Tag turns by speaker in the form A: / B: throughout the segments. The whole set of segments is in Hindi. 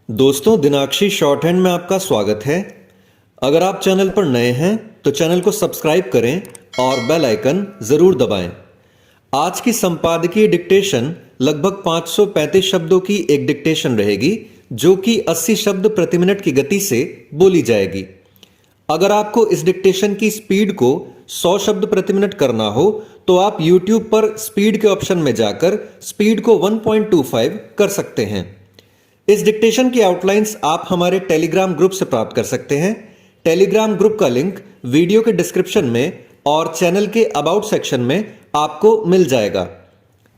A: दोस्तों, दिनाक्षी शॉर्ट हैंड में आपका स्वागत है। अगर आप चैनल पर नए हैं तो चैनल को सब्सक्राइब करें और बेल आइकन जरूर दबाएं। आज की संपादकीय डिक्टेशन लगभग 535 शब्दों की एक डिक्टेशन रहेगी, जो कि 80 शब्द प्रति मिनट की गति से बोली जाएगी। अगर आपको इस डिक्टेशन की स्पीड को 100 शब्द प्रति मिनट करना हो तो आप YouTube पर स्पीड के ऑप्शन में जाकर स्पीड को 1.25 कर सकते हैं। इस डिक्टेशन की आउटलाइंस आप हमारे टेलीग्राम ग्रुप से प्राप्त कर सकते हैं। टेलीग्राम ग्रुप का लिंक वीडियो के डिस्क्रिप्शन में और चैनल के अबाउट सेक्शन में आपको मिल जाएगा।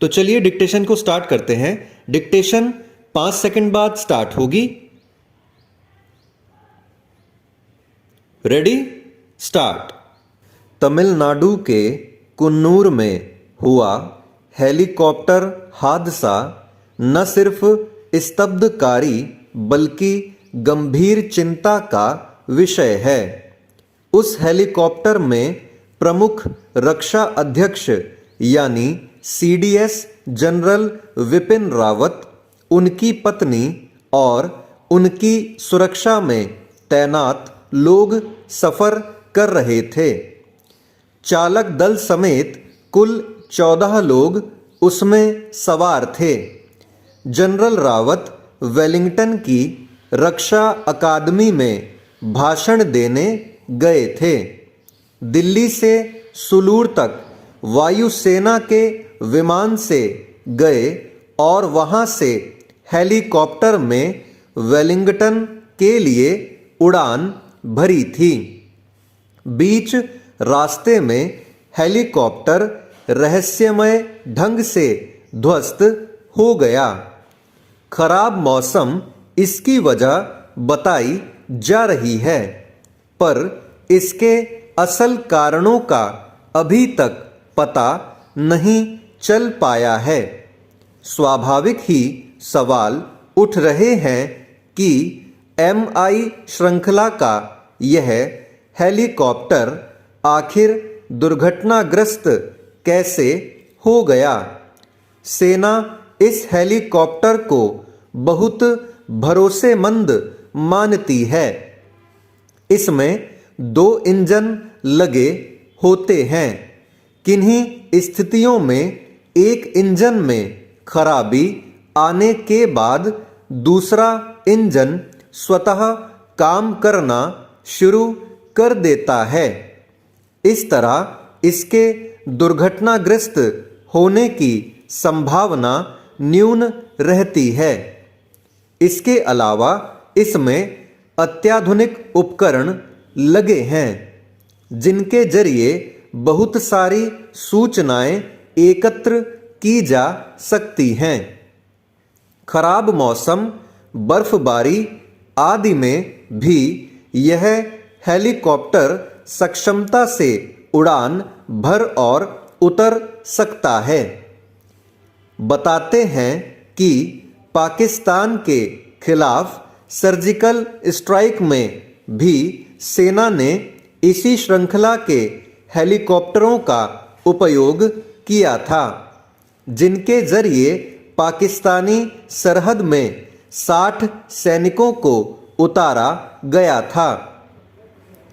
A: तो चलिए डिक्टेशन को स्टार्ट करते हैं। डिक्टेशन 5 सेकंड बाद स्टार्ट होगी। Ready, start. तमिलनाडु के कुन्नूर में हुआ हेलीकॉप्टर हादसा न सिर्फ स्तब्धकारी बल्कि गंभीर चिंता का विषय है। उस हेलीकॉप्टर में प्रमुख रक्षा अध्यक्ष यानी CDS जनरल विपिन रावत, उनकी पत्नी और उनकी सुरक्षा में तैनात लोग सफर कर रहे थे। चालक दल समेत कुल 14 लोग उसमें सवार थे। जनरल रावत वेलिंगटन की रक्षा अकादमी में भाषण देने गए थे। दिल्ली से सुलूर तक वायुसेना के विमान से गए और वहां से हेलीकॉप्टर में वेलिंगटन के लिए उड़ान भरी थी। बीच रास्ते में हेलीकॉप्टर रहस्यमय ढंग से ध्वस्त हो गया। खराब मौसम इसकी वजह बताई जा रही है, पर इसके असल कारणों का अभी तक पता नहीं चल पाया है। स्वाभाविक ही सवाल उठ रहे हैं कि MI श्रृंखला का यह हेलीकॉप्टर आखिर दुर्घटनाग्रस्त कैसे हो गया। सेना इस हेलीकॉप्टर को बहुत भरोसेमंद मानती है। इसमें 2 इंजन लगे होते हैं। किन्हीं स्थितियों में एक इंजन में खराबी आने के बाद दूसरा इंजन स्वतः काम करना शुरू कर देता है। इस तरह इसके दुर्घटनाग्रस्त होने की संभावना न्यून रहती है। इसके अलावा इसमें अत्याधुनिक उपकरण लगे हैं, जिनके जरिए बहुत सारी सूचनाएं एकत्र की जा सकती हैं। खराब मौसम, बर्फबारी आदि में भी यह हेलीकॉप्टर सक्षमता से उड़ान भर और उतर सकता है। बताते हैं कि पाकिस्तान के खिलाफ सर्जिकल स्ट्राइक में भी सेना ने इसी श्रृंखला के हेलीकॉप्टरों का उपयोग किया था, जिनके जरिए पाकिस्तानी सरहद में 60 सैनिकों को उतारा गया था।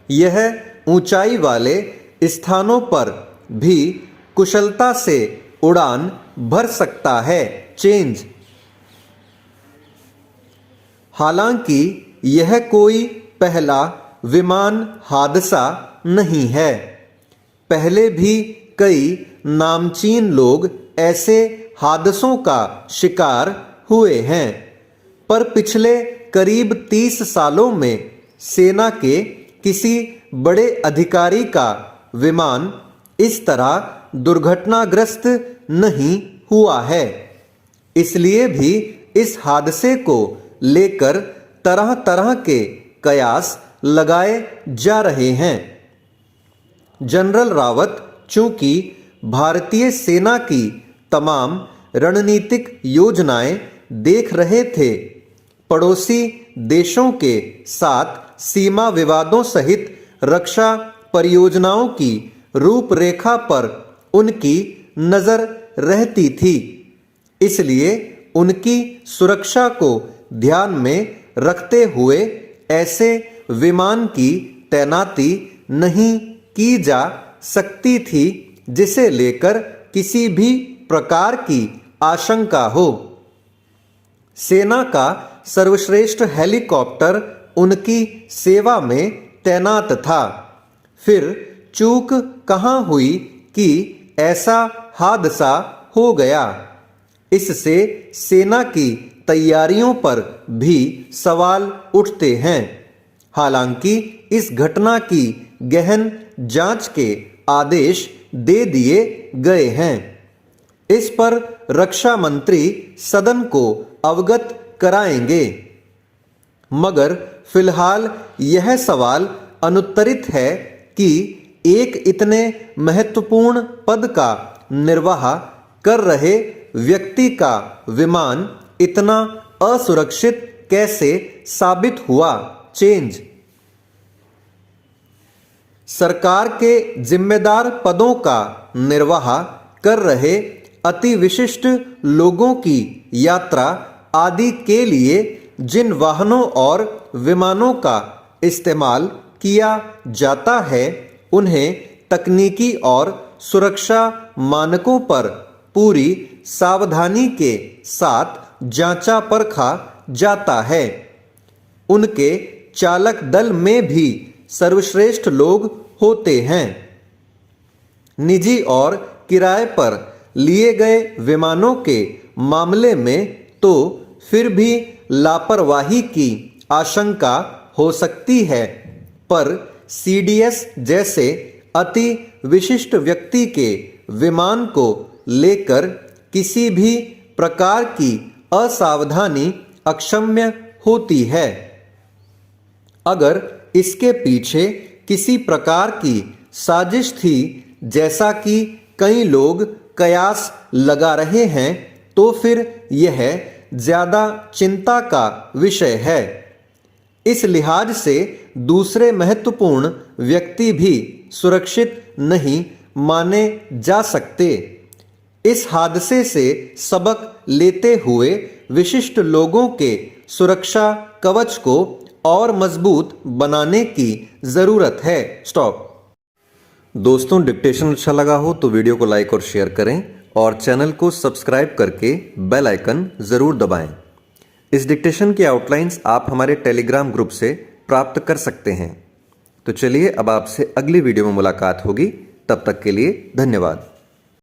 A: यह ऊंचाई वाले स्थानों पर भी कुशलता से उड़ान भर सकता है। चेंज। हालांकि यह कोई पहला विमान हादसा नहीं है। पहले भी कई नामचीन लोग ऐसे हादसों का शिकार हुए हैं, पर पिछले करीब 30 सालों में सेना के किसी बड़े अधिकारी का विमान इस तरह दुर्घटनाग्रस्त नहीं हुआ है। इसलिए भी इस हादसे को लेकर तरह तरह के कयास लगाए जा रहे हैं। जनरल रावत चूंकि भारतीय सेना की तमाम रणनीतिक योजनाएं देख रहे थे, पड़ोसी देशों के साथ सीमा विवादों सहित रक्षा परियोजनाओं की रूपरेखा पर उनकी नजर रहती थी। इसलिए उनकी सुरक्षा को ध्यान में रखते हुए ऐसे विमान की तैनाती नहीं की जा सकती थी जिसे लेकर किसी भी प्रकार की आशंका हो। सेना का सर्वश्रेष्ठ हेलीकॉप्टर उनकी सेवा में तैनात था। फिर चूक कहाँ हुई कि ऐसा हादसा हो गया? इससे सेना की तैयारियों पर भी सवाल उठते हैं। हालांकि इस घटना की गहन जांच के आदेश दे दिए गए हैं। इस पर रक्षा मंत्री सदन को अवगत कराएंगे। मगर फिलहाल यह सवाल अनुत्तरित है कि एक इतने महत्वपूर्ण पद का निर्वाह कर रहे व्यक्ति का विमान इतना असुरक्षित कैसे साबित हुआ? चेंज सरकार के जिम्मेदार पदों का निर्वाह कर रहे अति विशिष्ट लोगों की यात्रा आदि के लिए जिन वाहनों और विमानों का इस्तेमाल किया जाता है उन्हें तकनीकी और सुरक्षा मानकों पर पूरी सावधानी के साथ जांचा परखा जाता है। उनके चालक दल में भी सर्वश्रेष्ठ लोग होते हैं। निजी और किराए पर लिए गए विमानों के मामले में तो फिर भी लापरवाही की आशंका हो सकती है, पर सीडीएस जैसे अति विशिष्ट व्यक्ति के विमान को लेकर किसी भी प्रकार की असावधानी अक्षम्य होती है। अगर इसके पीछे किसी प्रकार की साजिश थी, जैसा कि कई लोग कयास लगा रहे हैं, तो फिर यह ज्यादा चिंता का विषय है। इस लिहाज से दूसरे महत्वपूर्ण व्यक्ति भी सुरक्षित नहीं माने जा सकते। इस हादसे से सबक लेते हुए विशिष्ट लोगों के सुरक्षा कवच को और मजबूत बनाने की जरूरत है। स्टॉप। दोस्तों, डिक्टेशन अच्छा लगा हो तो वीडियो को लाइक और शेयर करें और चैनल को सब्सक्राइब करके बेल आइकन जरूर दबाएं। इस डिक्टेशन की आउटलाइंस आप हमारे टेलीग्राम ग्रुप से प्राप्त कर सकते हैं। तो चलिए अब आपसे अगली वीडियो में मुलाकात होगी। तब तक के लिए धन्यवाद।